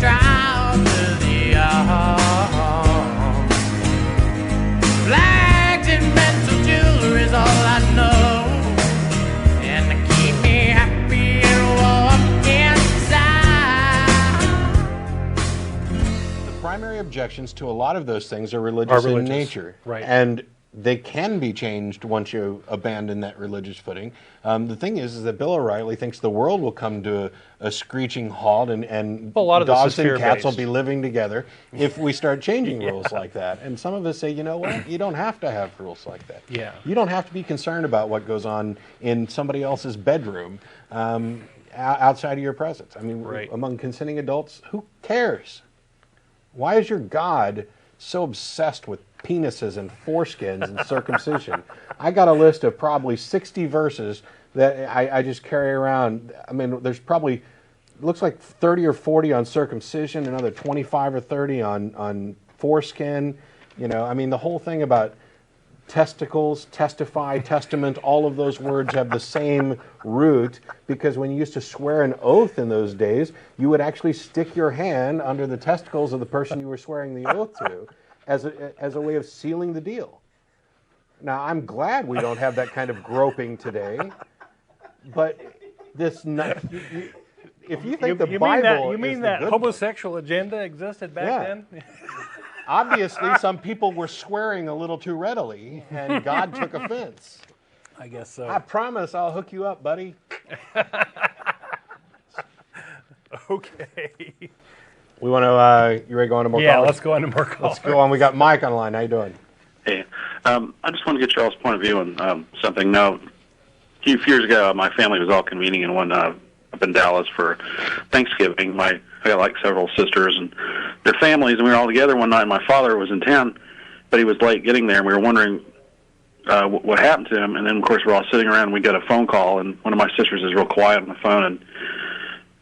trial to the arm. Flags and mental jewelry is all I know. And to keep me happy and warm inside. The primary objections to a lot of those things are religious in nature. Right. And they can be changed once you abandon that religious footing. The thing is that Bill O'Reilly thinks the world will come to a screeching halt, and Well, a lot of this dogs is and cats will fear-based. be living together if we start changing rules like that. And some of us say, you know what? You don't have to have rules like that. Yeah. You don't have to be concerned about what goes on in somebody else's bedroom outside of your presence. I mean, Right. among consenting adults, who cares? Why is your God so obsessed with penises and foreskins and circumcision? I got a list of probably 60 verses that I just carry around. I mean, there's probably, looks like 30 or 40 on circumcision, another 25 or 30 on foreskin. You know, I mean, the whole thing about testicles, testify, testament, all of those words have the same root, because when you used to swear an oath in those days, you would actually stick your hand under the testicles of the person you were swearing the oath to as a way of sealing the deal. Now, I'm glad we don't have that kind of groping today, but this, if you think the Bible you mean is that the good homosexual agenda existed back then? Obviously, some people were swearing a little too readily, and God took offense. I guess so. I promise I'll hook you up, buddy. Okay. We want to, you ready to go on to more Yeah, calls? let's go on to more calls. Let's go on. We got Mike on the line. How you doing? Hey, I just want to get y'all's point of view on something. Now, a few years ago, my family was all convening in one up in Dallas for Thanksgiving. I got like several sisters and their families, and we were all together one night. My father was in town, but he was late getting there, and we were wondering what happened to him. And then, of course, we're all sitting around, and we got a phone call, and one of my sisters is real quiet on the phone and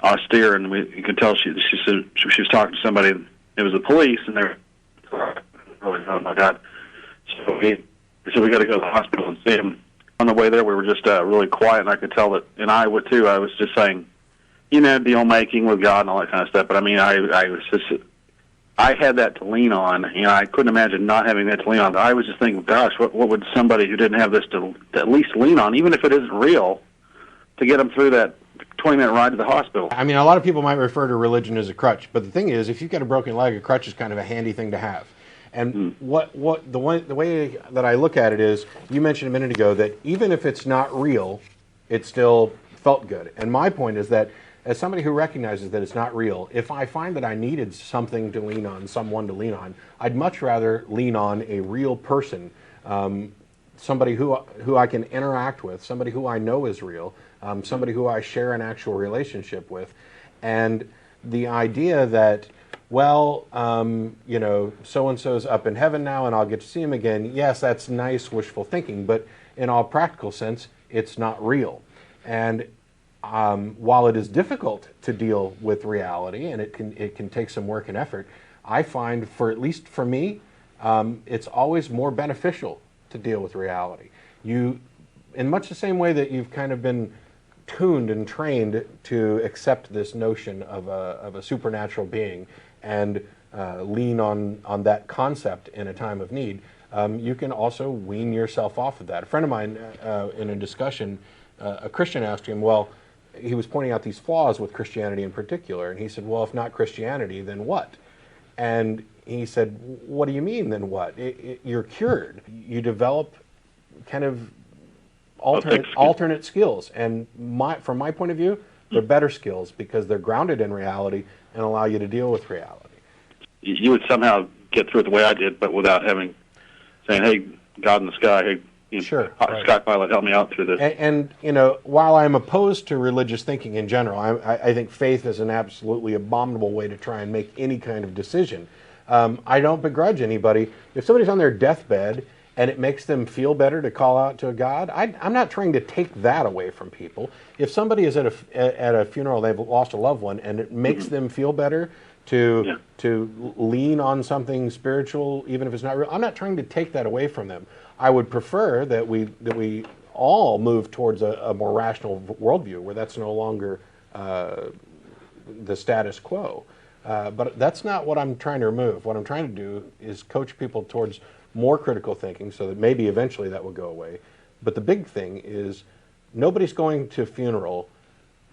austere, and you could tell she said she was talking to somebody. It was the police, and they're really, oh my God. So we got to go to the hospital and see him. On the way there, we were just really quiet, and I could tell that, and I would too. I was just saying, you know, deal making with God and all that kind of stuff. But I mean, I was just, I had that to lean on. You know, I couldn't imagine not having that to lean on. But I was just thinking, gosh, what would somebody who didn't have this to at least lean on, even if it isn't real, to get them through that 20-minute ride to the hospital? I mean, a lot of people might refer to religion as a crutch, but the thing is, if you've got a broken leg, a crutch is kind of a handy thing to have. And the way that I look at it is, you mentioned a minute ago that even if it's not real, it still felt good. And my point is that, as somebody who recognizes that it's not real, if I find that I needed something to lean on, someone to lean on, I'd much rather lean on a real person, somebody who I can interact with, somebody who I know is real, somebody who I share an actual relationship with. And the idea that, well, you know, so-and-so's up in heaven now and I'll get to see him again, yes, that's nice wishful thinking, but in all practical sense, it's not real. And while it is difficult to deal with reality, and it can take some work and effort, I find, at least for me, it's always more beneficial to deal with reality. In much the same way that you've kind of been tuned and trained to accept this notion of a supernatural being and lean on that concept in a time of need, you can also wean yourself off of that. A friend of mine, in a discussion, a Christian asked him, well, he was pointing out these flaws with Christianity in particular, and he said, well, if not Christianity, then what? And he said, what do you mean, then what? You're cured. You develop kind of alternate skills. And from my point of view, they're better skills because they're grounded in reality and allow you to deal with reality. You would somehow get through it the way I did, but without saying, hey, God in the sky, hey, sure, Sky Pilot, help me out through this. And you know, while I'm opposed to religious thinking in general, I think faith is an absolutely abominable way to try and make any kind of decision. I don't begrudge anybody. If somebody's on their deathbed and it makes them feel better to call out to a God, I'm not trying to take that away from people. If somebody is at a funeral, they've lost a loved one, and it makes them feel better to lean on something spiritual, even if it's not real, I'm not trying to take that away from them. I would prefer that we all move towards a more rational worldview where that's no longer the status quo. But that's not what I'm trying to remove. What I'm trying to do is coach people towards more critical thinking so that maybe eventually that will go away. But the big thing is nobody's going to a funeral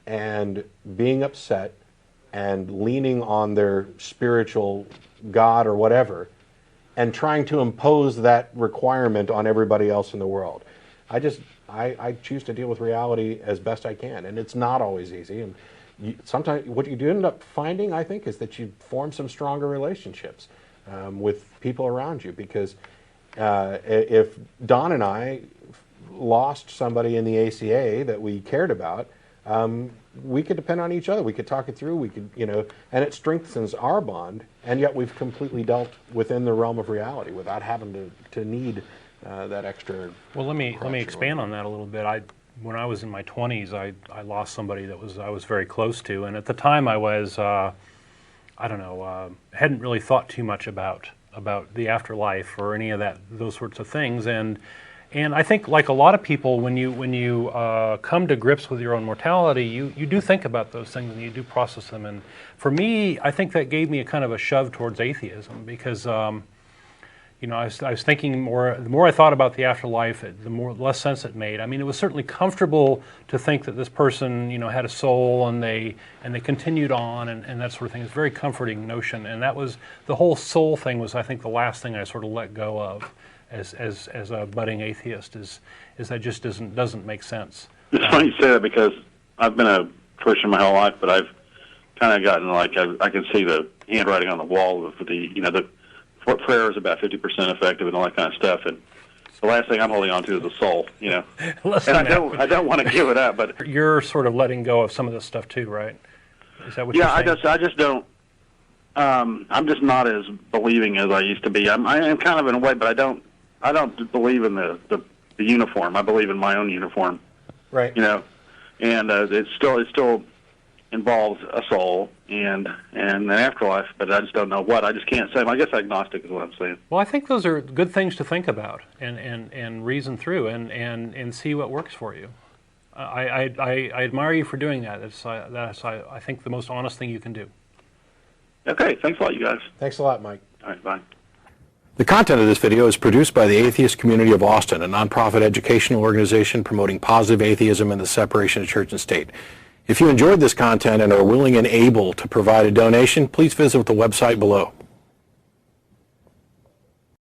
and being upset and leaning on their spiritual God or whatever and trying to impose that requirement on everybody else in the world. I choose to deal with reality as best I can, and it's not always easy. And sometimes what you do end up finding, I think, is that you form some stronger relationships with people around you, because if Don and I lost somebody in the ACA that we cared about, we could depend on each other. We could talk it through. We could, and it strengthens our bond. And yet we've completely dealt within the realm of reality without having to need that extra. Well, let me expand on that a little bit. When I was in my 20s, I lost somebody that I was very close to, and at the time I was hadn't really thought too much about the afterlife or any of those sorts of things, and I think, like a lot of people, when you come to grips with your own mortality, you do think about those things and you do process them. And for me, I think that gave me a kind of a shove towards atheism, because I was thinking more. The more I thought about the afterlife, the less sense it made. I mean, it was certainly comfortable to think that this person, had a soul and they continued on and that sort of thing. It's a very comforting notion, and that was the whole soul thing. Was, I think, the last thing I sort of let go of as a budding atheist. Is that just doesn't make sense. It's funny you say that, because I've been a Christian my whole life, but I've kind of gotten I can see the handwriting on the wall of the prayer is about 50% effective and all that kind of stuff, and the last thing I'm holding on to is the soul, and I don't want to give it up, but you're sort of letting go of some of this stuff too, right? Is that what you're saying? I just don't. I'm just not as believing as I used to be. I am kind of in a way, but I don't believe in the uniform. I believe in my own uniform, right? And it still involves a soul and an afterlife, but I just don't know what. I just can't say. I guess agnostic is what I'm saying. Well, I think those are good things to think about and reason through and see what works for you. I admire you for doing that. That's I think the most honest thing you can do. Okay, thanks a lot, you guys. Thanks a lot, Mike. All right, bye. The content of this video is produced by the Atheist Community of Austin, a nonprofit educational organization promoting positive atheism and the separation of church and state. If you enjoyed this content and are willing and able to provide a donation, please visit the website below.